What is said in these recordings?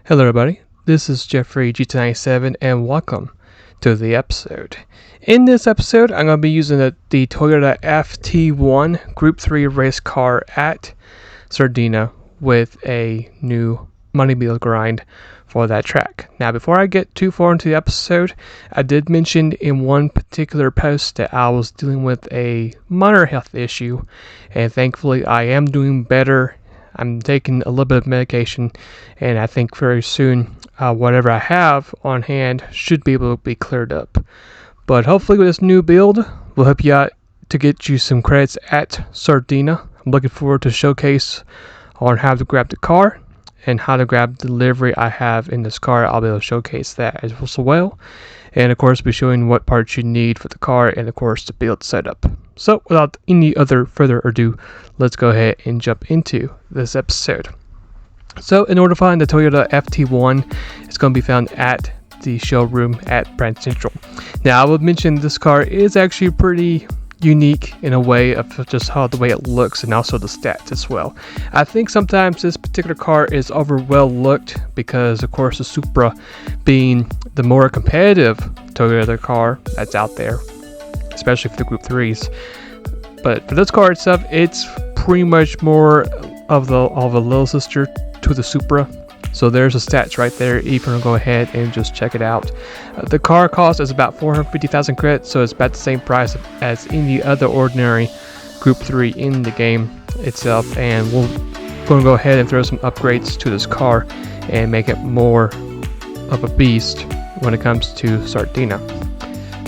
Hello everybody, this is Jeffrey GT7 and welcome to the episode. In this episode, I'm going to be using the Toyota FT-1 Group 3 race car at Sardegna with a new money wheel grind for that track. Now before I get too far into the episode, I did mention in one particular post that I was dealing with a minor health issue, and thankfully I am doing better. I'm taking a little bit of medication, and I think very soon whatever I have on hand should be able to be cleared up. But hopefully with this new build, we'll help you out to get you some credits at Sardegna. I'm looking forward to showcase on how to grab the car and how to grab the livery I have in this car. I'll be able to showcase that as well. And of course, be showing what parts you need for the car and of course the build setup. So without any further ado, let's go ahead and jump into this episode. So in order to find the Toyota FT-1, it's going to be found at the showroom at Brand Central. Now I would mention this car is actually pretty unique in a way of just how the way it looks and also the stats as well. I think sometimes this particular car is over well looked because of course the Supra being the more competitive Toyota car that's out there, especially for the Group 3s. But for this car itself, it's pretty much more of a little sister to the Supra. So there's the stats right there. You can go ahead and just check it out. The car cost is about 450,000 credits, so it's about the same price as any other ordinary Group 3 in the game itself. And we're going to go ahead and throw some upgrades to this car and make it more of a beast when it comes to Sardegna.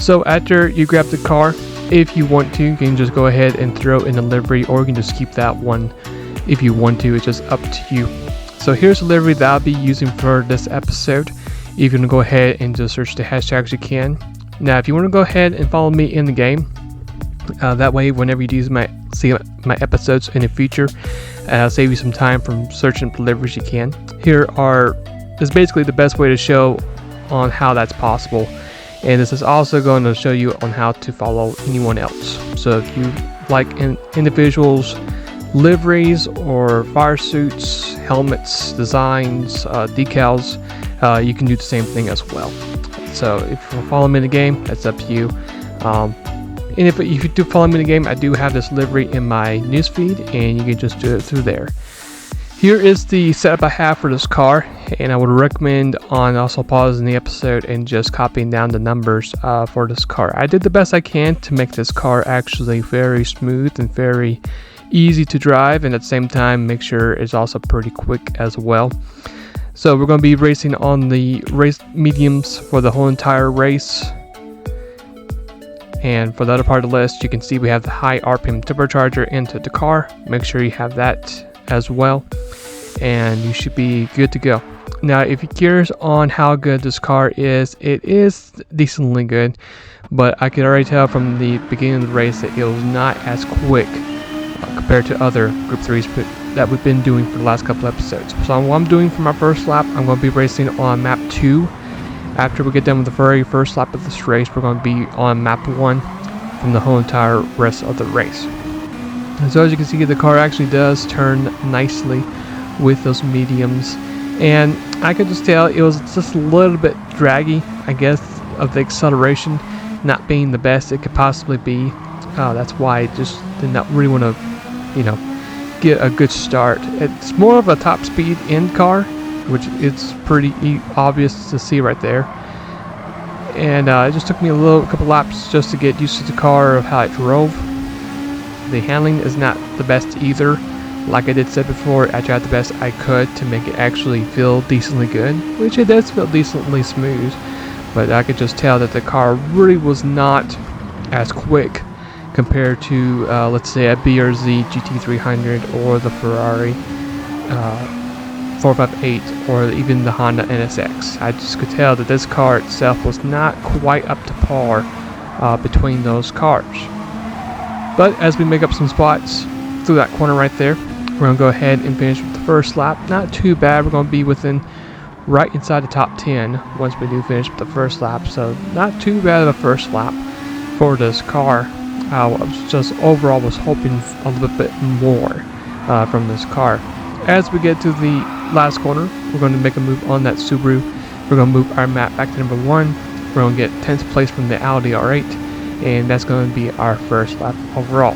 So after you grab the car, if you want to, you can just go ahead and throw in the livery, or you can just keep that one if you want to. It's just up to you. So here's the livery that I'll be using for this episode. You can go ahead and just search the hashtags you can. Now if you want to go ahead and follow me in the game, that way whenever you see my episodes in the future, save you some time from searching the liveries you can. Is basically the best way to show on how that's possible. And this is also going to show you on how to follow anyone else. So if you like individuals, liveries or fire suits, helmets, designs, decals, you can do the same thing as well. So if you follow me in the game, that's up to you. And if you do follow me in the game, I do have this livery in my newsfeed, and you can just do it through there. Here is the setup I have for this car, and I would recommend on also pausing the episode and just copying down the numbers for this car. I did the best I can to make this car actually very smooth and very easy to drive, and at the same time make sure it's also pretty quick as well. So we're going to be racing on the race mediums for the whole entire race. And for the other part of the list, you can see we have the high RPM turbocharger into the car. Make sure you have that as well, and you should be good to go. Now if you're curious on how good this car is, it is decently good, but I could already tell from the beginning of the race that it was not as quick compared to other Group 3s that we've been doing for the last couple episodes. So what I'm doing for my first lap, I'm going to be racing on map 2. After we get done with the very first lap of this race, we're going to be on map 1 from the whole entire rest of the race. And so as you can see, the car actually does turn nicely with those mediums, and I could just tell it was just a little bit draggy, I guess, of the acceleration not being the best it could possibly be. That's why I just did not really want to, get a good start. It's more of a top speed end car, which it's pretty obvious to see right there. And it just took me a couple laps just to get used to the car, of how it drove. The handling is not the best either. Like I did say before, I tried the best I could to make it actually feel decently good, which it does feel decently smooth, but I could just tell that the car really was not as quick compared to let's say a BRZ GT300 or the Ferrari 458 or even the Honda NSX. I just could tell that this car itself was not quite up to par between those cars. But as we make up some spots through that corner right there, we're going to go ahead and finish with the first lap. Not too bad. We're going to be within right inside the top 10 once we do finish with the first lap. So not too bad of a first lap for this car. I just overall was hoping a little bit more from this car. As we get to the last corner, we're going to make a move on that Subaru. We're going to move our map back to number 1. We're going to get 10th place from the Audi R8, and that's going to be our first lap overall.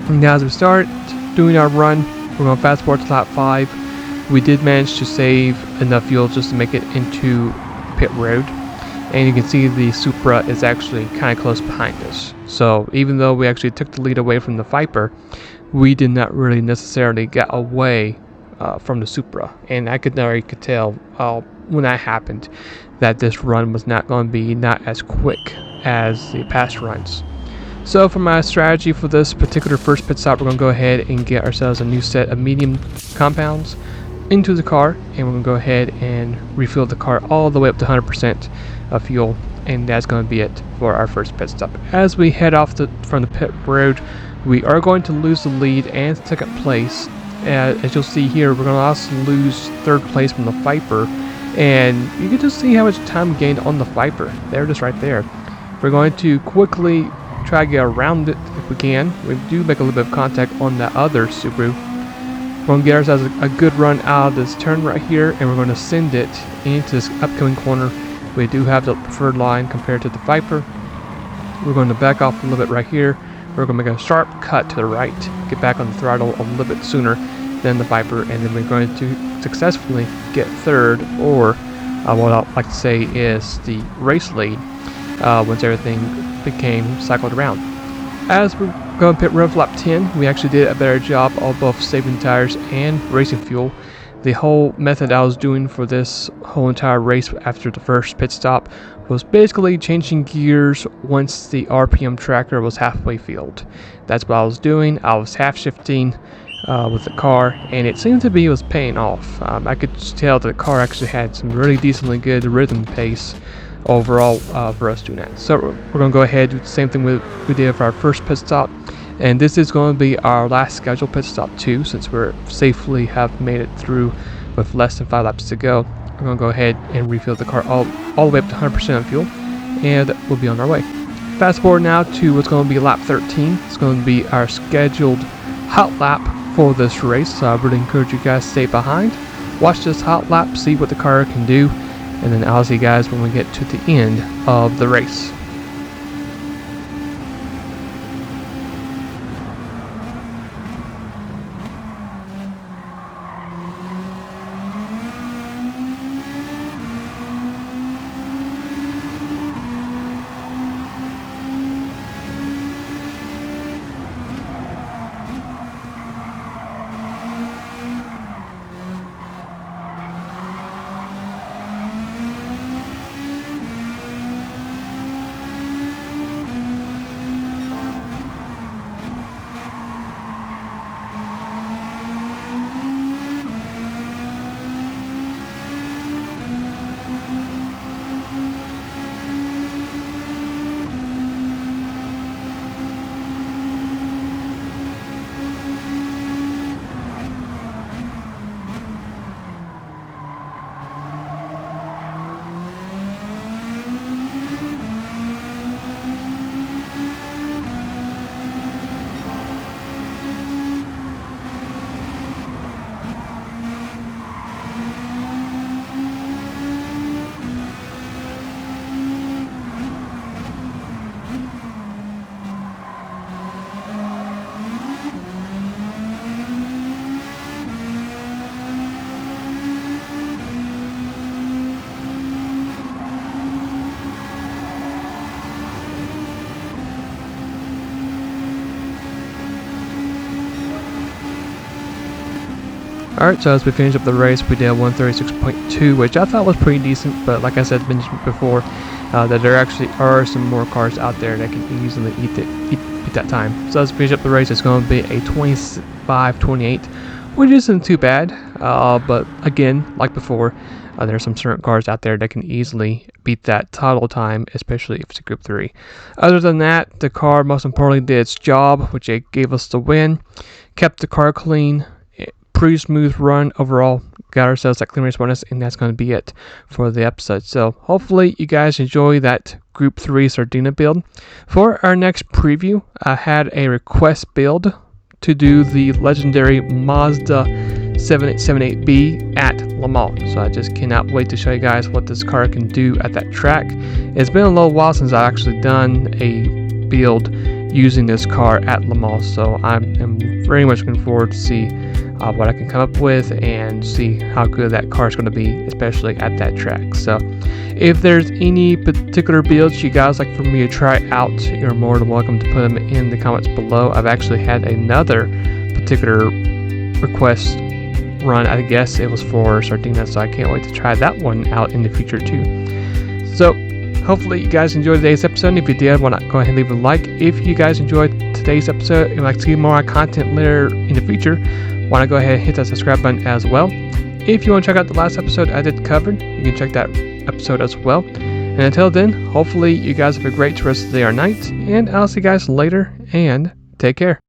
Now as we start doing our run, we're going to fast forward to lap 5. We did manage to save enough fuel just to make it into pit road, and you can see the Supra is actually kind of close behind us. So even though we actually took the lead away from the Viper, we did not really necessarily get away from the Supra, and I could already tell when that happened that this run was not going to be not as quick as the past runs. So for my strategy for this particular first pit stop, we're going to go ahead and get ourselves a new set of medium compounds into the car, and we're going to go ahead and refill the car all the way up to 100% of fuel, and that's going to be it for our first pit stop. As we head off from the pit road, we are going to lose the lead and second place. As you'll see here, we're going to also lose third place from the Viper, and you can just see how much time we gained on the Viper. They're just right there. We're going to quickly try to get around it if we can. We do make a little bit of contact on that other Subaru. We're going to get ourselves a good run out of this turn right here, and we're going to send it into this upcoming corner. We do have the preferred line compared to the Viper. We're going to back off a little bit right here. We're going to make a sharp cut to the right, get back on the throttle a little bit sooner than the Viper, and then we're going to successfully get third, or what I like to say is the race lead, once everything became cycled around. As we go in pit road for lap 10, we actually did a better job of both saving tires and racing fuel. The whole method I was doing for this whole entire race after the first pit stop was basically changing gears once the RPM tracker was halfway filled. That's what I was doing. I was half shifting with the car, and it seemed to be was paying off. I could tell that the car actually had some really decently good rhythm pace overall for us doing that. So we're going to go ahead and do the same thing we did for our first pit stop, and this is going to be our last scheduled pit stop too, since we're safely have made it through with less than 5 laps to go. We're going to go ahead and refill the car all the way up to 100% of fuel, and we'll be on our way. Fast forward now to what's going to be lap 13. It's going to be our scheduled hot lap for this race, so I really encourage you guys to stay behind, watch this hot lap, see what the car can do, and then I'll see you guys when we get to the end of the race. Alright, so as we finish up the race, we did 136.2, which I thought was pretty decent, but like I said mentioned before, that there actually are some more cars out there that can easily beat that time. So as we finish up the race, it's going to be a 25:28, which isn't too bad, but again, like before, there are some certain cars out there that can easily beat that total time, especially if it's a Group 3. Other than that, the car most importantly did its job, which it gave us the win, kept the car clean, pretty smooth run overall, got ourselves that clean race bonus, and that's going to be it for the episode. So hopefully you guys enjoy that Group 3 Sardegna build. For our next preview, I had a request build to do the legendary Mazda 778B at Le Mans. So I just cannot wait to show you guys what this car can do at that track. It's been a little while since I've actually done a build using this car at Le Mans, so I'm very much looking forward to see what I can come up with and see how good that car is going to be, especially at that track. So if there's any particular builds you guys like for me to try out, you're more than welcome to put them in the comments below. I've actually had another particular request run, I guess it was for Sardegna, so I can't wait to try that one out in the future too. So hopefully you guys enjoyed today's episode. If you did, why not go ahead and leave a like. If you guys enjoyed today's episode and would like to see more content later in the future, why not go ahead and hit that subscribe button as well. If you want to check out the last episode I did cover, you can check that episode as well. And until then, hopefully you guys have a great rest of the day or night, and I'll see you guys later, and take care.